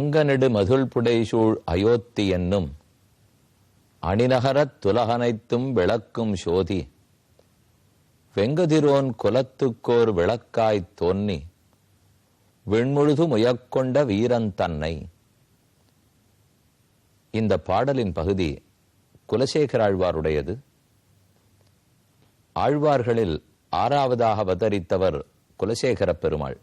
அங்கநெடு மதுள் புடைசூழ் அயோத்தி என்னும் அணிநகரத் துலகனைத்தும் விளக்கும் சோதி வெங்கதிரோன் குலத்துக்கோர் விளக்காய்த் தோன்னி விண்முழுது முயக்கொண்ட வீரன் தன்னை. இந்த பாடலின் பகுதி குலசேகர ஆழ்வாருடையது. ஆழ்வார்களில் 6வதாக அவதரித்தவர் குலசேகர பெருமாள்.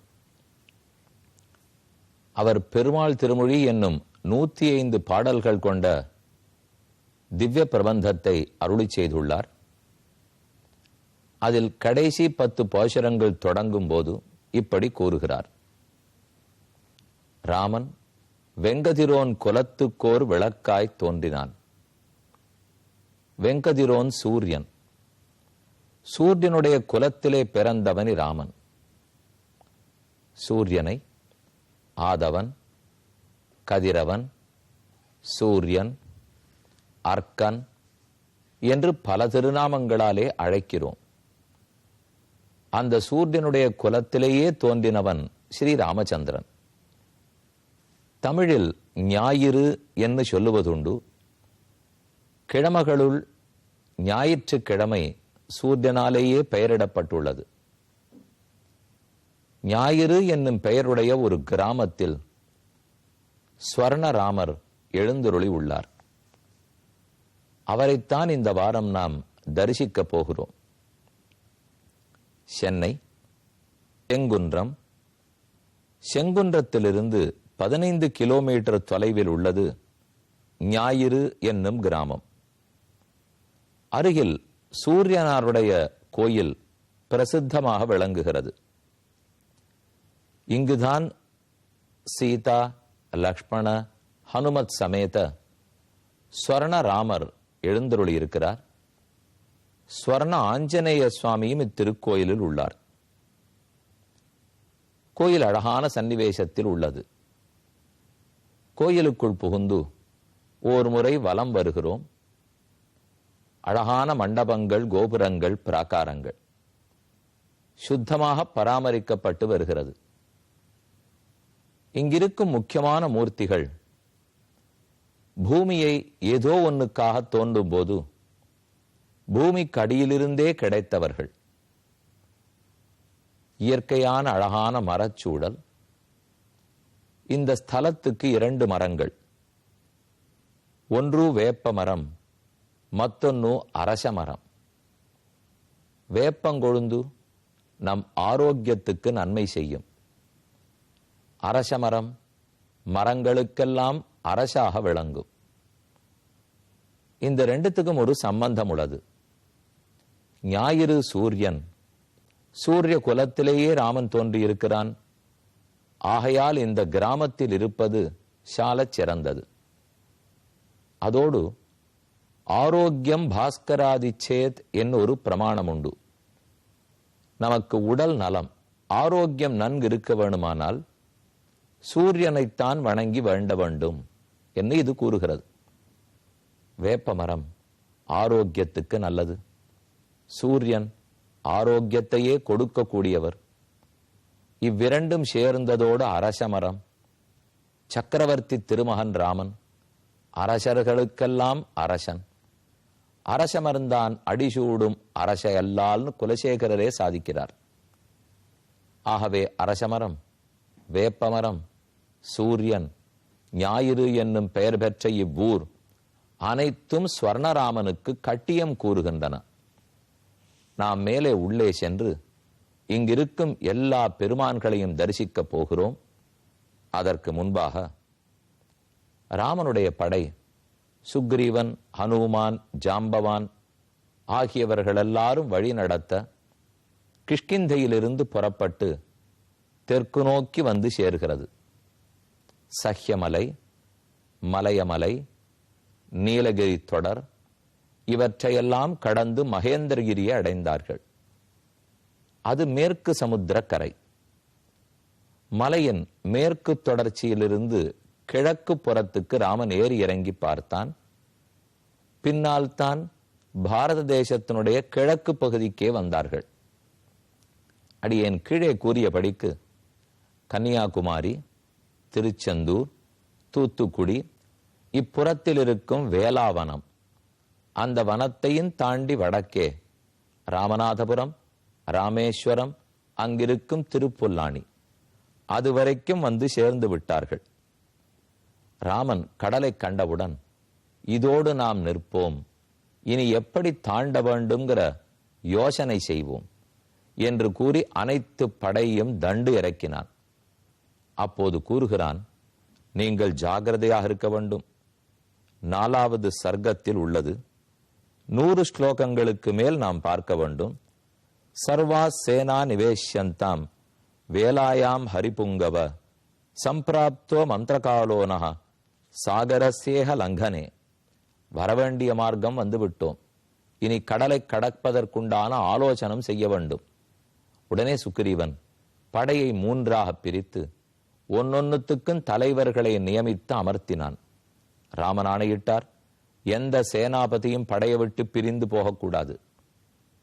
அவர் பெருமாள் திருமொழி என்னும் 105 பாடல்கள் கொண்ட திவ்ய பிரபந்தத்தை அருளி செய்துள்ளார். அதில் கடைசி 10 பாசுரங்கள் தொடங்கும் போது இப்படி கூறுகிறார்: ராமன் வெங்கதிரோன் குலத்துக்கோர் விளக்காய் தோன்றினான். வெங்கதிரோன் சூரியன். சூரியனுடைய குலத்திலே பிறந்தவனி ராமன். சூரியனை ஆதவன், கதிரவன், சூரியன், அர்க்கன் என்று பல திருநாமங்களாலே அழைக்கிறோம். அந்த சூரியனுடைய குலத்திலேயே தோன்றினவன் ஸ்ரீராமச்சந்திரன். தமிழில் ஞாயிறு என்று சொல்லுவதுண்டு. கிழமைகளுள் ஞாயிற்றுக்கிழமை சூரியனாலேயே பெயரிடப்பட்டுள்ளது. ஞாயிறு என்னும் பெயருடைய ஒரு கிராமத்தில் ஸ்வர்ணராமர் எழுந்தருளி உள்ளார். அவரைத்தான் இந்த வாரம் நாம் தரிசிக்கப் போகிறோம். சென்னை செங்குன்றம். செங்குன்றத்திலிருந்து 15 கிலோமீட்டர் தொலைவில் உள்ளது ஞாயிறு என்னும் கிராமம். அருகில் சூரியனாருடைய கோயில் பிரசித்தமாக விளங்குகிறது. இங்குதான் சீதா, லக்ஷ்மண, ஹனுமத் சமேத ஸ்வர்ணராமர் எழுந்தருளி இருக்கிறார். ஸ்வர்ண ஆஞ்சநேய சுவாமியும் இத்திருக்கோயிலில் உள்ளார். கோயில் அழகான சன்னிவேசத்தில் உள்ளது. கோயிலுக்குள் புகுந்து ஓர் முறை வலம் வருகிறோம். அழகான மண்டபங்கள், கோபுரங்கள், பிராகாரங்கள் சுத்தமாக பராமரிக்கப்பட்டு வருகிறது. இங்கிருக்கும் முக்கியமான மூர்த்திகள் பூமியை ஏதோ ஒன்றுக்காக தோன்றும் போது பூமிக்கு அடியிலிருந்தே கிடைத்தவர்கள். இயற்கையான அழகான மரச்சூழல். இந்த ஸ்தலத்துக்கு 2 மரங்கள். ஒன்று வேப்ப மரம், மற்றொன்னு அரச மரம். வேப்பங்கொழுந்து நம் ஆரோக்கியத்துக்கு நன்மை செய்யும். அரச மரம் மரங்களுக்கெல்லாம் அரசாக விளங்கும். இந்த 2த்துக்கும் ஒரு சம்பந்தம் உள்ளது. ஞாயிறு சூரியன். சூரிய குலத்திலேயே ராமன் தோன்றியிருக்கிறான். ஆகையால் இந்த கிராமத்தில் இருப்பது சாலச் சிறந்தது. அதோடு ஆரோக்கியம் பாஸ்கராதிச்சேத் என்று ஒரு பிரமாணம் உண்டு. நமக்கு உடல் நலம், ஆரோக்கியம் நன்கு இருக்க வேணுமானால் சூரியனைத்தான் வணங்கி வேண்ட வேண்டும் என்று இது கூறுகிறது. வேப்ப மரம் ஆரோக்கியத்துக்கு நல்லது. சூரியன் ஆரோக்கியத்தையே கொடுக்கக்கூடியவர். இவ்விரண்டும் சேர்ந்ததோடு அரச மரம். சக்கரவர்த்தி திருமகன் ராமன், அரசர்களுக்கெல்லாம் அரசன். அரச மருந்தான் அடிசூடும் அரச அல்லால்னு குலசேகரரே சாதிக்கிறார். ஆகவே அரசமரம், வேப்பமரம், சூரியன், ஞாயிறு என்னும் பெயர் பெற்ற இவ்வூர் அனைத்தும் ஸ்வர்ணராமனுக்கு கட்டியம் கூறுகின்றன. நாம் மேலே உள்ளே சென்று இங்கிருக்கும் எல்லா பெருமான்களையும் தரிசிக்கப் போகிறோம். அதற்கு முன்பாக ராமனுடைய படை சுக்ரீவன், ஹனுமான், ஜாம்பவான் ஆகியவர்களெல்லாரும் வழி நடத்த கிஷ்கிந்தையிலிருந்து புறப்பட்டு தெற்கு நோக்கி வந்து சேர்கிறது. சஹ்யமலை, மலையமலை, நீலகிரி தொடர் இவற்றையெல்லாம் கடந்து மகேந்திரகிரியை அடைந்தார்கள். அது மேற்கு சமுத்திர கரை. மலையின் மேற்கு தொடர்ச்சியிலிருந்து கிழக்கு புறத்துக்கு ராமன் ஏறி இறங்கி பார்த்தான். பின்னால் தான் பாரத தேசத்தினுடைய கிழக்கு பகுதிக்கே வந்தார்கள். அடியேன் கீழே கூறியபடிக்கு கன்னியாகுமரி, திருச்செந்தூர், தூத்துக்குடி, இப்புறத்தில் இருக்கும் வேளாவனம், அந்த வனத்தையும் தாண்டி வடக்கே ராமநாதபுரம், ராமேஸ்வரம், அங்கிருக்கும் திருப்புல்லானி, அதுவரைக்கும் வந்து சேர்ந்து விட்டார்கள். ராமன் கடலை கண்டவுடன் இதோடு நாம் நிற்போம், இனி எப்படி தாண்ட வேண்டும்ங்கிற யோசனை செய்வோம் என்று கூறி அனைத்து படையும் தண்டு இறக்கினான். அப்போது கூறுகிறான், நீங்கள் ஜாகிரதையாக இருக்க வேண்டும். 4வது சர்க்கத்தில் உள்ளது. 100 ஸ்லோகங்களுக்கு மேல் நாம் பார்க்க வேண்டும். சர்வா சேனா நிவேஷ்யந்தாம் வேலாயாம் ஹரிபுங்கவ சம்பிராப்தோ மந்திரகாலோனஹ சாகரசேக லங்கனே. வரவேண்டிய மார்க்கம் வந்துவிட்டோம், இனி கடலை கடப்பதற்குண்டான ஆலோசனம் செய்ய வேண்டும். உடனே சுக்கிரீவன் படையை 3ஆக பிரித்து ஒன்னொன்னுத்துக்கும் தலைவர்களை நியமித்து அமர்த்தினான். ராமன் ஆணையிட்டார், எந்த சேனாபதியும் படையை விட்டு பிரிந்து போகக்கூடாது,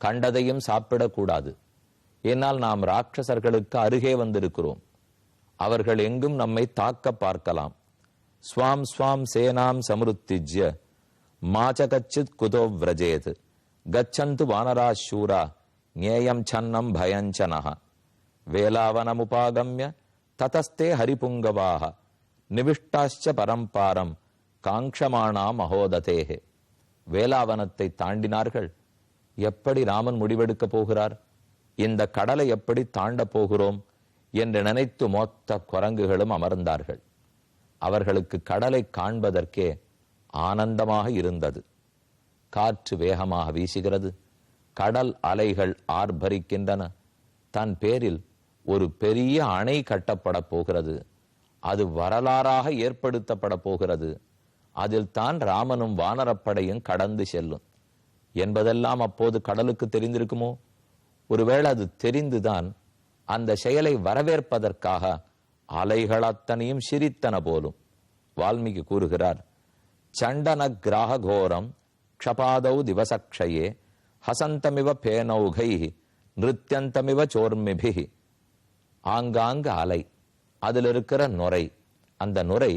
கண்டதையும் சாப்பிடக்கூடாது. ஏனால் நாம் ராட்சசர்களுக்கு அருகே வந்திருக்கிறோம், அவர்கள் எங்கும் நம்மை தாக்க பார்க்கலாம். ஸ்வாம் ஸ்வாம் சேனாம் சமுத்திஜ்ய மாச்சகச்சித் குதோ விரஜேத் கச்சந்து வானரா சூரா ஞேயம் சன்னம் பயஞ்சனஹ வேலாவனமுபாகம்ய ததஸ்தே ஹரிபுங்கவாக நிவிஷ்டாச்ச பரம்பாரம் காங்ஷமானா மகோததேஹே. வேலாவனத்தை தாண்டினார்கள். எப்படி ராமன் முடிவெடுக்கப் போகிறார், இந்த கடலை எப்படி தாண்ட போகிறோம் என்று நினைத்து மொத்த குரங்குகளும் அமர்ந்தார்கள். அவர்களுக்கு கடலை காண்பதற்கே ஆனந்தமாக இருந்தது. காற்று வேகமாக வீசுகிறது, கடல் அலைகள் ஆர்ப்பரிக்கின்றன. தன் பேரில் ஒரு பெரிய அணை கட்டப்பட போகிறது, அது வரலாறாக ஏற்படுத்தப்பட போகிறது. அதில் தான் ராமனும் வானரப்படையும் கடந்து செல்லும் என்பதெல்லாம் அப்போது கடலுக்கு தெரிந்திருக்குமோ? ஒருவேளை அது தெரிந்துதான் அந்த செயலை வரவேற்பதற்காக அலைகள் அத்தனையும் சிரித்தன போலும். வால்மீகி கூறுகிறார், சண்டன கிராக கோரம் க்ஷபாதௌ திவசக்ஷயே ஹசந்தமிவ பேனௌகை நிருத்யந்தமிவ சோர்மிபிகி. ஆங்காங்கு அலை, அதில் இருக்கிற நுரை, அந்த நுரை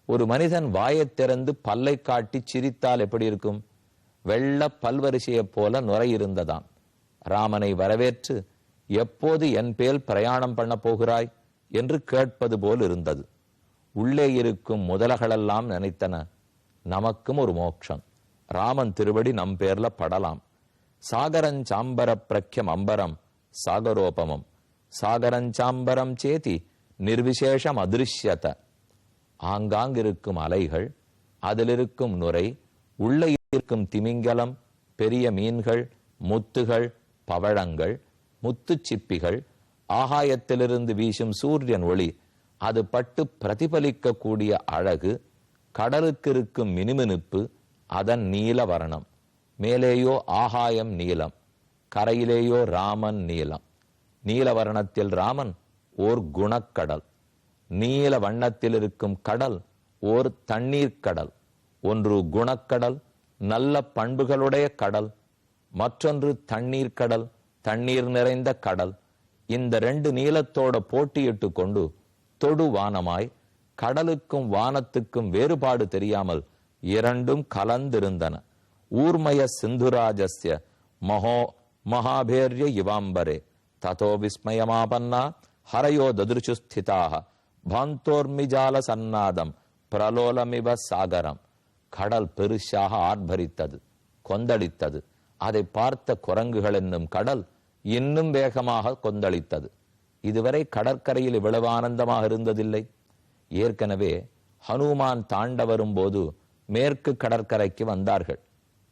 ஒரு மனிதன் வாயைத் திறந்து பல்லை காட்டி சிரித்தால் எப்படி இருக்கும்? வெள்ள பல்வரிசையைப் போல நுரை இருந்ததாம். ராமனை வரவேற்று எப்போது என் பேல் பிரயாணம் பண்ண போகிறாய் என்று கேட்பது போல் இருந்தது. உள்ளே இருக்கும் முதலகளெல்லாம் நினைத்தன, நமக்கும் ஒரு மோட்சம், ராமன் திருவடி நம் பேர்ல படலாம். சாகரஞ்சாம்பர பிரக்யம் அம்பரம் சாகரோபமம் சாகரஞ்சாம்பரம் சேதி நிர்விசேஷம் அதிருஷ்யத. ஆங்காங்கிருக்கும் அலைகள், அதிலிருக்கும் நுரை, உள்ளே இருக்கும் திமிங்கலம், பெரிய மீன்கள், முத்துகள், பவழங்கள், முத்துச்சிப்பிகள், ஆகாயத்திலிருந்து வீசும் சூரியன் ஒளி, அது பட்டு பிரதிபலிக்கக்கூடிய அழகு, கடலுக்கு இருக்கும் மினுமினுப்பு, அதன் நீல வர்ணம். மேலேயோ ஆகாயம் நீலம், கரையிலேயோ ராமன் நீலம். நீலவர்ணத்தில் ராமன் ஓர் குணக்கடல், நீல வண்ணத்தில் இருக்கும் கடல் ஓர் தண்ணீர் கடல். ஒன்று குணக்கடல், நல்ல பண்புகளுடைய கடல், மற்றொன்று தண்ணீர் கடல், தண்ணீர் நிறைந்த கடல். இந்த 2 நீலத்தோட போட்டியிட்டு கொண்டு தொடு வானமாய், கடலுக்கும் வானத்துக்கும் வேறுபாடு தெரியாமல் இரண்டும் கலந்திருந்தன. ஊர்மய சிந்துராஜஸ்ய மகாபேர்ய இவாம்பரே ததோ விஸ்மயமாபன்னா ஹரையோ ததுருச்சு ஸ்திதாக பாந்தோர்மிஜால சன்னாதம் பிரலோலமிவ சாகரம். கடல் பெருசாக ஆர்ப்பரித்தது, கொந்தளித்தது. அதை பார்த்த குரங்குகள் என்னும் கடல் இன்னும் வேகமாக கொந்தளித்தது. இதுவரை கடற்கரையில் இவ்வளவு ஆனந்தமாக இருந்ததில்லை. ஏற்கனவே ஹனுமான் தாண்ட வரும்போது மேற்கு கடற்கரைக்கு வந்தார்கள்,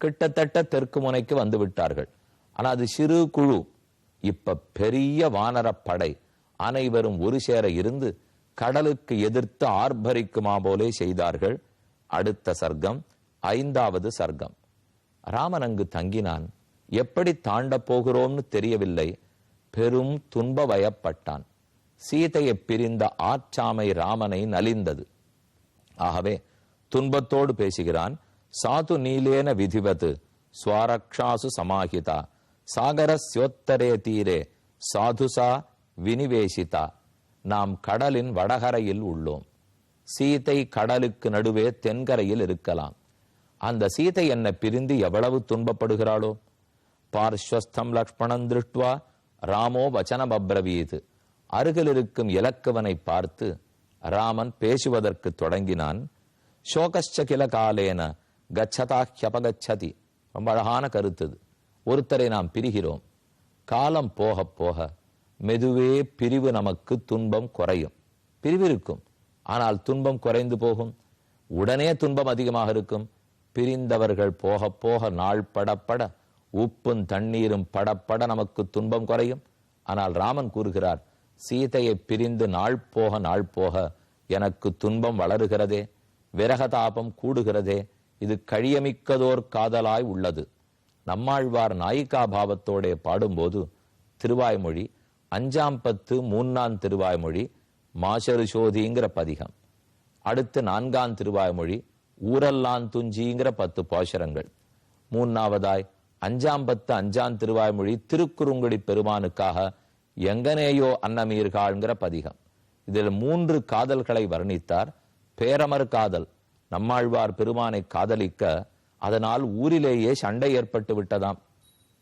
கிட்டத்தட்ட தெற்கு முனைக்கு வந்து விட்டார்கள். ஆனால் அது சிறு குழு. இப்ப பெரிய வானரப்படை அனைவரும் ஒரு சேர இருந்து கடலுக்கு எதிர்த்து ஆர்ப்பரிக்குமா போலே செய்தார்கள். அடுத்த சர்க்கம் 5வது சர்க்கம். ராமன் அங்கு தங்கினான். எப்படி தாண்ட போகிறோம்னு தெரியவில்லை. பெரும் துன்ப வயப்பட்டான். சீதையை பிரிந்த ஆற்றாமை ராமனை நலிந்தது. ஆகவே துன்பத்தோடு பேசுகிறான். சாது நீலேன விதிவது ஸ்வாரக்ஷாசு சமாஹிதா சாகரஸ்யோத்தரே தீரே சாதுசா வினிவேசிதா. நாம் கடலின் வடகரையில் உள்ளோம். சீதை கடலுக்கு நடுவே தென்கரையில் இருக்கலாம். அந்த சீதை என்னை பிரிந்து எவ்வளவு துன்பப்படுகிறாளோ. பார்ஸ்வஸ்தம் லக்ஷ்மணன் திருஷ்டுவா ராமோ வச்சனம் அப்ரவீத். அருகில் இருக்கும் இலக்குவனை பார்த்து ராமன் பேசுவதற்கு தொடங்கினான். சோகஸ்ச கில காலேன கச்சதாஹ்யபகச்சதி. ரொம்ப அழகான கருத்து. ஒருத்தரை நாம் பிரிகிறோம். காலம் போக போக மெதுவே பிரிவு நமக்கு துன்பம் குறையும். பிரிவு இருக்கும், ஆனால் துன்பம் குறைந்து போகும். உடனே துன்பம் அதிகமாக இருக்கும். பிரிந்தவர்கள் போக போக நாள் படப்பட உப்பும் தண்ணீரும் படப்பட நமக்கு துன்பம் குறையும். ஆனால் ராமன் கூறுகிறார், சீதையை பிரிந்து நாள் போக எனக்கு துன்பம் வளருகிறதே, விரகதாபம் கூடுகிறதே. இது கழியமிக்கதோர் காதலாய் உள்ளது. நம்மாழ்வார் நாயிகா பாவத்தோட பாடும்போது திருவாய்மொழி 5ஆம் பத்து 3ஆம் திருவாய்மொழி மாசரு சோதிங்கிற பதிகம், அடுத்து 4ஆம் திருவாய்மொழி ஊரல்லான் துஞ்சிங்கிற 10 பாசுரங்கள், 3ஆவதாய் 5ஆம் பத்து 5ஆம் திருவாய்மொழி திருக்குறுங்குடி பெருமானுக்காக எங்கனேயோ அன்னமீர்காள்ங்கிற பதிகம். இதில் 3 காதல்களை வர்ணித்தார். பேரமர் காதல், நம்மாழ்வார் பெருமானை காதலிக்க அதனால் ஊரிலேயே சண்டை ஏற்பட்டு விட்டதாம்.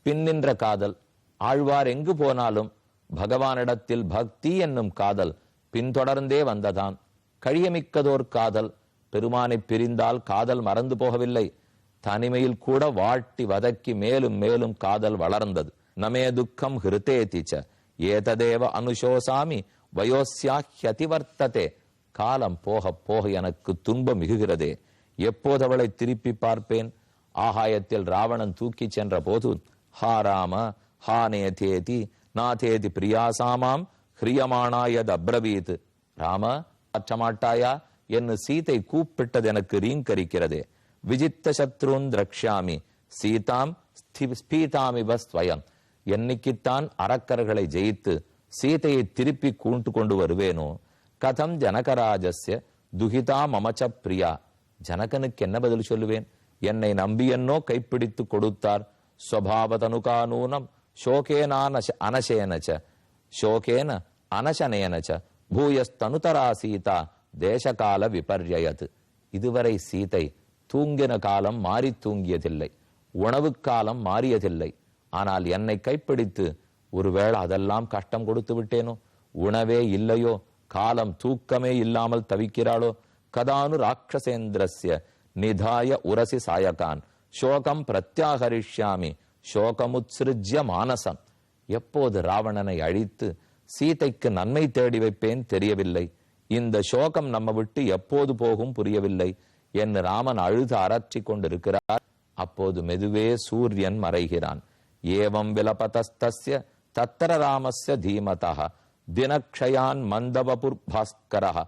பின்னின்ற காதல், ஆழ்வார் எங்கு போனாலும் பகவானிடத்தில் பக்தி என்னும் காதல் பின்தொடர்ந்தே வந்ததாம். கழியமிக்கதோர் காதல், பெருமானை பிரிந்தால் காதல் மறந்து போகவில்லை, தனிமையில் கூட வாட்டி வதக்கி மேலும் மேலும் காதல் வளர்ந்தது. நமே துக்கம் ஹிருதேதிச்ச ஏததேவ அனுசோசாமி வயோஸ்யாஹ்யதிவர்த்ததே. காலம் போக போக எனக்கு துன்பம் மிகுகிறதே, எப்போது அவளை திருப்பி பார்ப்பேன்? ஆகாயத்தில் ராவணன் தூக்கி சென்ற போது ஹா ராம ஹா நேதேதி நாதேதி பிரியாசாமாம் ஹிரியமானாயத் அப்ரவீத். ராம அச்சமாட்டாயா என்று சீதை கூப்பிட்டது எனக்கு ரீங்கரிக்கிறதே. விஜித்த சத்ருன் திரக்ஷாமி சீதாம் ஸ்பீதாமிவ ஸ்வயம். என்னைக்குத்தான் அரக்கர்களை ஜெயித்து சீதையை திருப்பி கூண்டு கொண்டு வருவேனோ. கதம் ஜனகராஜஸ்ய துகிதா மமச்ச பிரியா. ஜனகனுக்கு என்ன பதில் சொல்லுவேன்? என்னை நம்பி என்னோ கைப்பிடித்து கொடுத்தார். ஸ்வபாவதனுகானூனம் சோகேனான அனசேனச்ச சோகேன அனசனேனச்ச பூயஸ்தனுதரா சீதா தேசகால விபர்யயத். இதுவரை சீதை தூங்கின காலம் மாறி தூங்கியதில்லை, உணவு காலம் மாறியதில்லை. ஆனால் என்னை கைப்பிடித்து ஒருவேளை அதெல்லாம் கஷ்டம் கொடுத்து விட்டேனோ? உணவே இல்லையோ, காலம் தூக்கமே இல்லாமல் தவிக்கிறாளோ? கதானு ராட்சசேந்திரஸ்ய நிதாய உரசி சாயகான் சோகம் பிரத்யாகரிஷ்யாமி சோகமுத்ஸ்ருஜ்ய மானசம். எப்போது ராவணனை அழித்து சீதைக்கு நன்மை தேடி வைப்பேன் தெரியவில்லை. இந்த சோகம் நம்ம விட்டு எப்போது போகும் புரியவில்லை என்று ராமன் அழுது அரற்றி கொண்டிருக்கிறார். அப்போது மெதுவே சூரியன் மறைகிறான். ஏவம் விலபதஸ்தஸ்ய தத்தர ராமஸ்ய தீமதா தினக்ஷயான் மந்தவபுர் பாஸ்கரஹ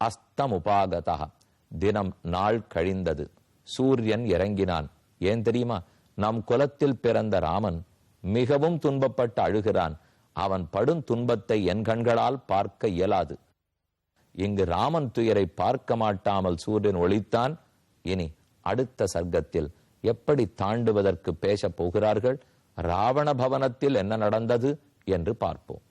அஸ்தமுபாகதா. தினம் நாள் கழிந்தது, சூரியன் இறங்கினான். ஏன் தெரியுமா? நம் குலத்தில் பிறந்த ராமன் மிகவும் துன்பப்பட்டு அழுகிறான். அவன் படும் துன்பத்தை என் கண்களால் பார்க்க இயலாது. இங்கு ராமன் துயரை பார்க்க மாட்டாமல் சூரியன் ஒளித்தான். இனி அடுத்த சர்க்கத்தில் எப்படி தாண்டுவதற்கு பேசப் போகிறார்கள், ராவண பவனத்தில் என்ன நடந்தது என்று பார்ப்போம்.